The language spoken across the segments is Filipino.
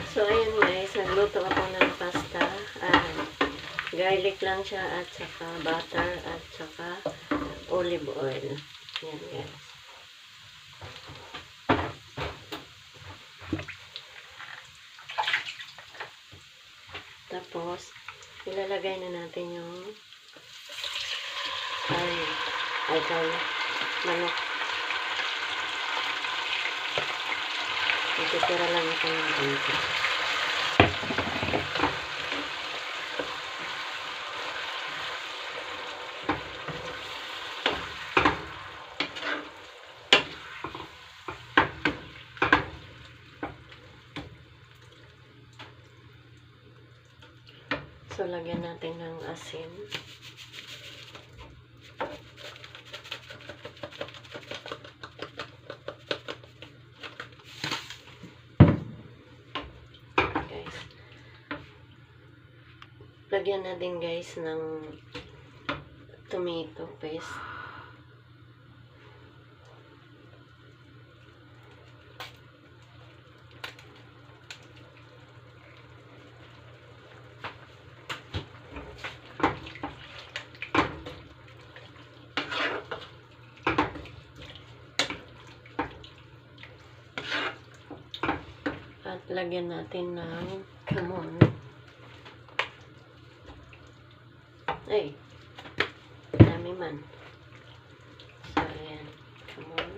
So, ayun guys, nagluto ako ng pasta. Garlic lang siya at saka butter at saka olive oil. Yan guys. Tapos, ilalagay na natin yung manok. Ititira lang ito ng dito. So, lagyan natin ng asin. Guys. Lagyan natin guys ng tomato paste. At lagyan natin ng kamon. Ay, dami man. So, ayan. Kamon.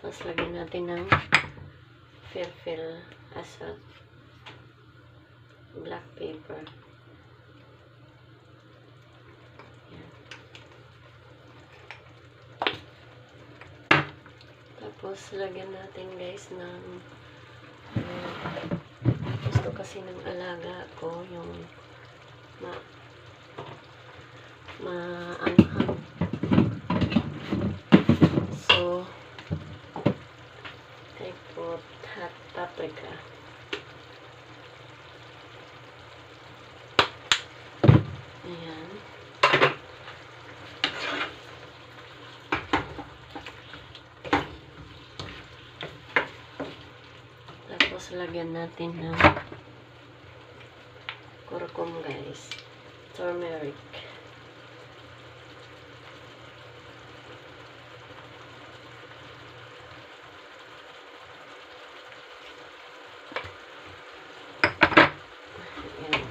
Tapos lagyan natin ng purple asat. Black pepper. Ayan. Tapos, lagyan natin guys ng gusto kasi ng alaga ko yung maanghang. So, I put hot paprika. Ayan. Tapos, lagyan natin ng kurkum guys. Turmeric. Ayan.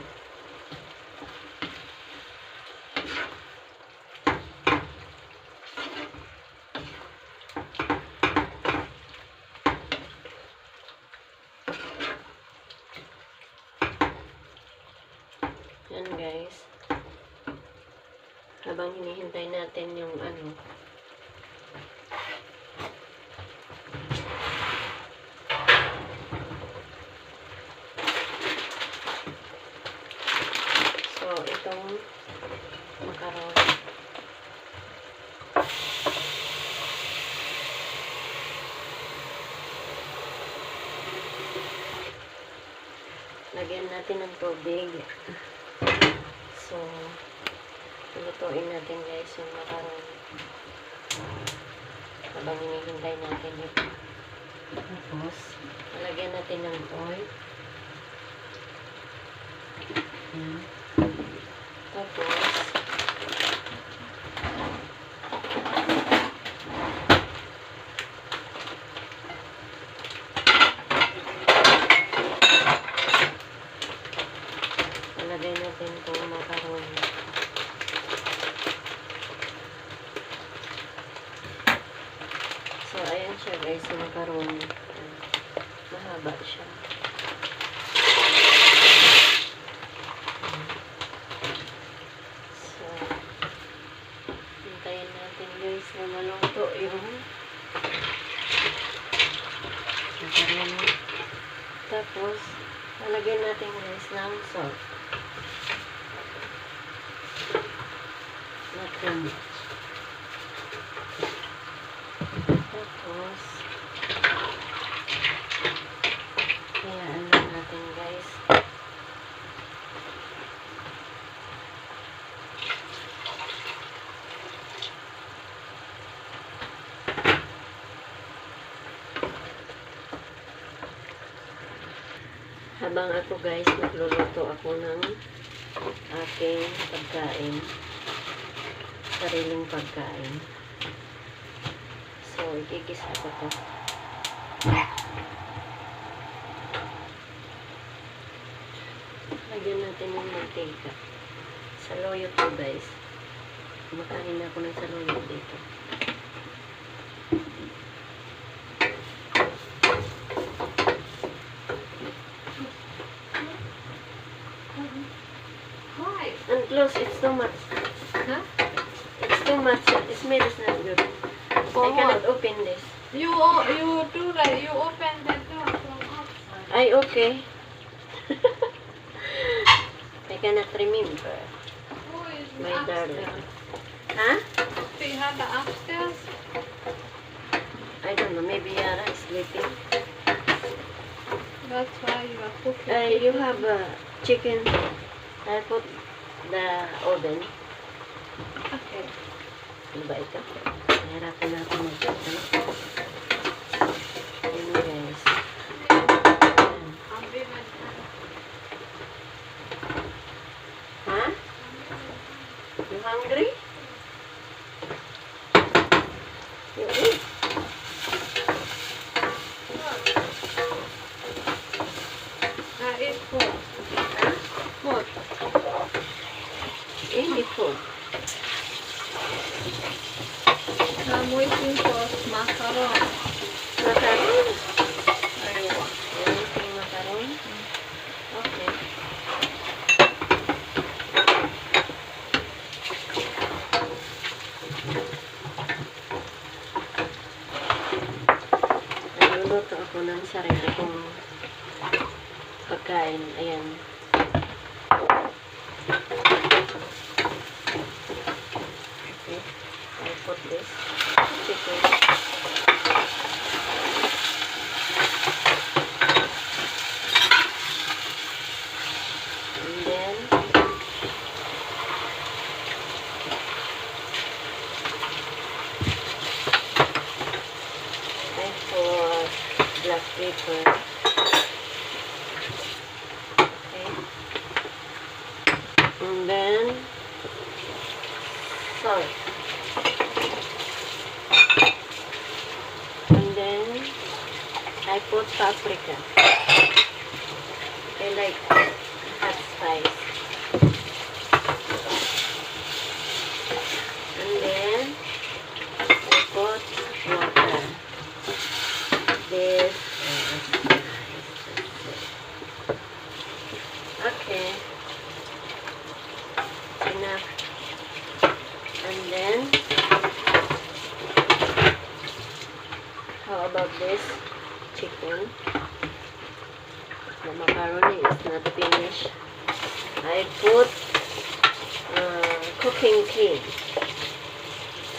Yan guys. Habang hinihintay natin yung so itong macaron. Lagyan natin ng tubig. So, lutuin natin guys yung macaron. Habang hinihintay natin ito. Tapos, lagyan natin ng oil. Ayan. Tapos, lagay natin itong macaron. So, ayan siya guys, yung macaron. Mahaba siya. So, hintayin natin guys na maluto yung macaron. Tapos, lalagyan natin guys ng salt. Not too much. Tapos, hayaan lang natin guys. Habang ako guys, nagluluto ako ng aking pagkain. Sariling pagkain. So, igigisa ko to. Lagyan natin ng mantika. Saloyo to guys. Kumakain na ako ng saloyo dito. And close, it's too much. Huh? It's too much. The smell is not good. I cannot open this. You do like you open the door from outside. Okay. I cannot remember. Who is My darling. upstairs? Huh? We have the upstairs. I don't know. Maybe Yara is sleeping. That's why you are cooking. You have chicken. I put the oven. Okay. Ano ba ito? Nahirapan na ako mag-oven. Ayan guys. Huh? You hungry? You eat. Eat food. Huh? Food. Eat food. I'm waiting for macaron. Macaron? Ayan. Ayan yung macaron. Okay. Nagluluto ako ng sarili kong pagkain. Ayan. Okay. I put this chicken. And then I put black pepper. Okay. And then salt. And then I put paprika. I like hot spice. And then I put water. This is nice. Okay. Enough. And then how about this chicken? The macaroni is not finished. I put cooking cream.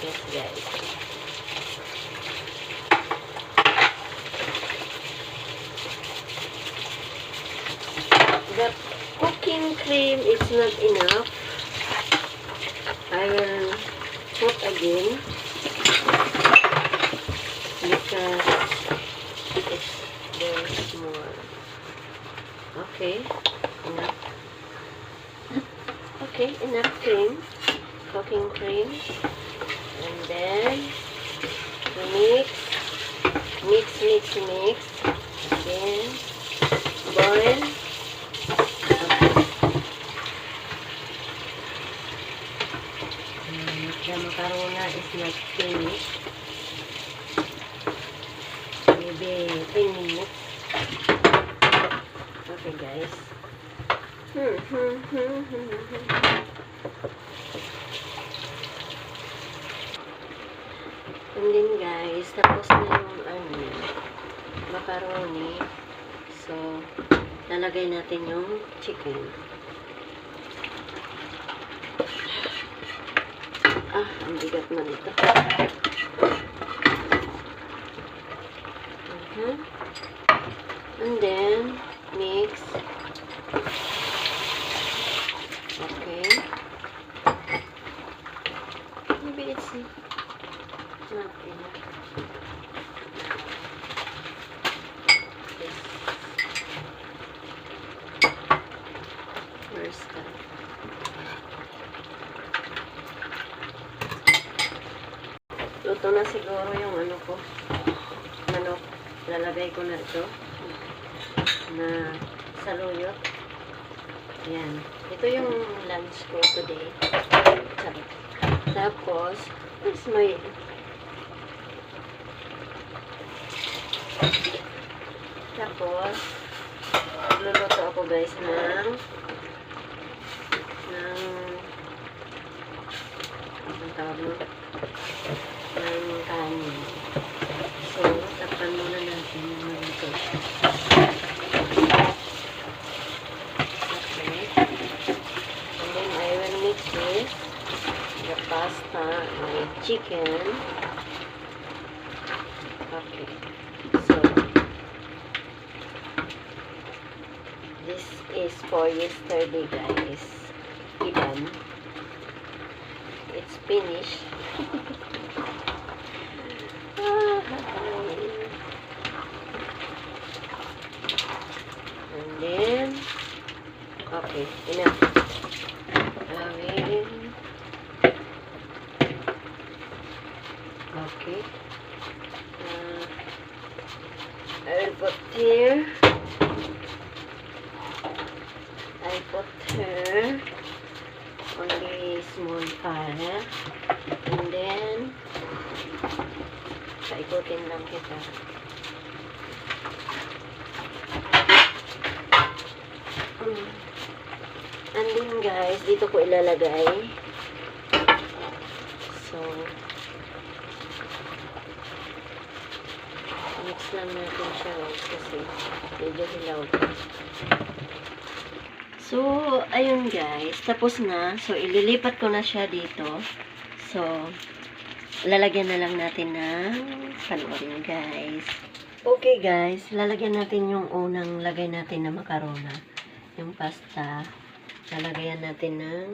Yes, guys. The cooking cream is not enough. I will put again because it's very small. Okay, enough. Okay, enough cream, cooking cream, and then mix, then boil. The macaroni is not finished. Maybe 10 minutes. Okay, guys. And then, guys, tapos na yung macaroni. So, lalagay natin yung chicken. Ang bigat man ito. And then, mix. Okay. Maybe it's not enough. na siguro yung ano ko, manok. Lalagay ko na ito na saluyot. Ayan. Ito yung lunch ko today. Tapos, is may tapos, luluto ako guys ng ang tawag mo? Ng kanin. So, tapan muna natin yung maluto siya. Okay. And then, I will mix this, the pasta, my chicken. Okay. So, this is for yesterday, guys. Idam. It's finished. And then, okay, enough. Okay. I will put here. I put here only small fire. And then, paikutin lang kita. And then guys, dito ko ilalagay. So, mix lang natin siya kasi medyo hilaw. So, ayun guys, tapos na. So, ililipat ko na siya dito. So, lalagyan na lang natin ng panoorin guys. Okay guys, lalagyan natin yung unang lagay natin na makarona. Yung pasta. Lalagyan natin ng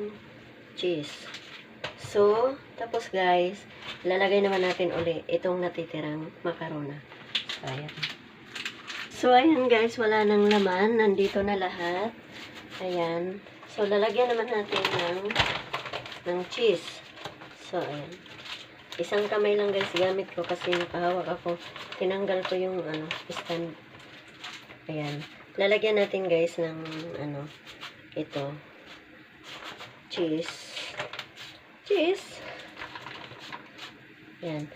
cheese. So, tapos guys, lalagay naman natin uli itong natitirang makarona. So, ayan. So, ayan guys, wala nang laman. Nandito na lahat. Ayan. So, lalagyan naman natin ng cheese. So, ayan. Isang kamay lang guys gamit ko kasi nakahawak ako. Tinanggal ko yung stand. Ayan. Lalagyan natin guys ng ito. Cheese. Cheese. Ayan.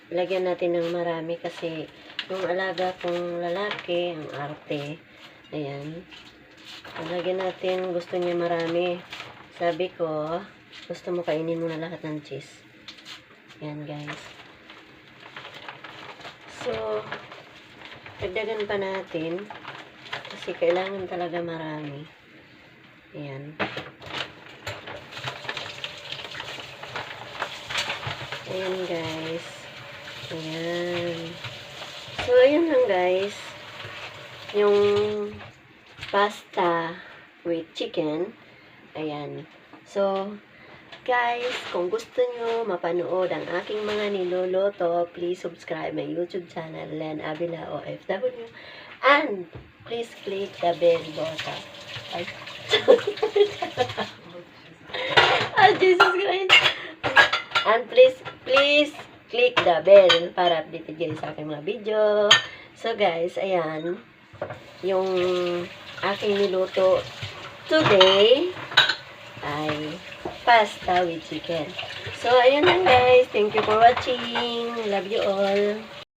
Lagyan natin ng marami kasi yung alaga kong lalaki, ang arte. Ayan. Lagyan natin, gusto niya marami. Sabi ko, gusto mo kainin mo na lahat ng cheese. Ayan guys. So, dagdagan pa natin kasi kailangan talaga marami. Ayan. Ayan guys. Ayan. So, ayan lang guys. Yung pasta with chicken. Ayan. So, guys, kung gusto nyo mapanood ang aking mga niluluto, please subscribe my YouTube channel, Len Avila OFW. And, please click the bell button. Ay. Oh, Jesus Christ. And please click the bell para updated kayo sa aking mga video. So, guys, ayan. Yung aking niluto today ay pasta with chicken. So, ayan lang guys. Thank you for watching. Love you all.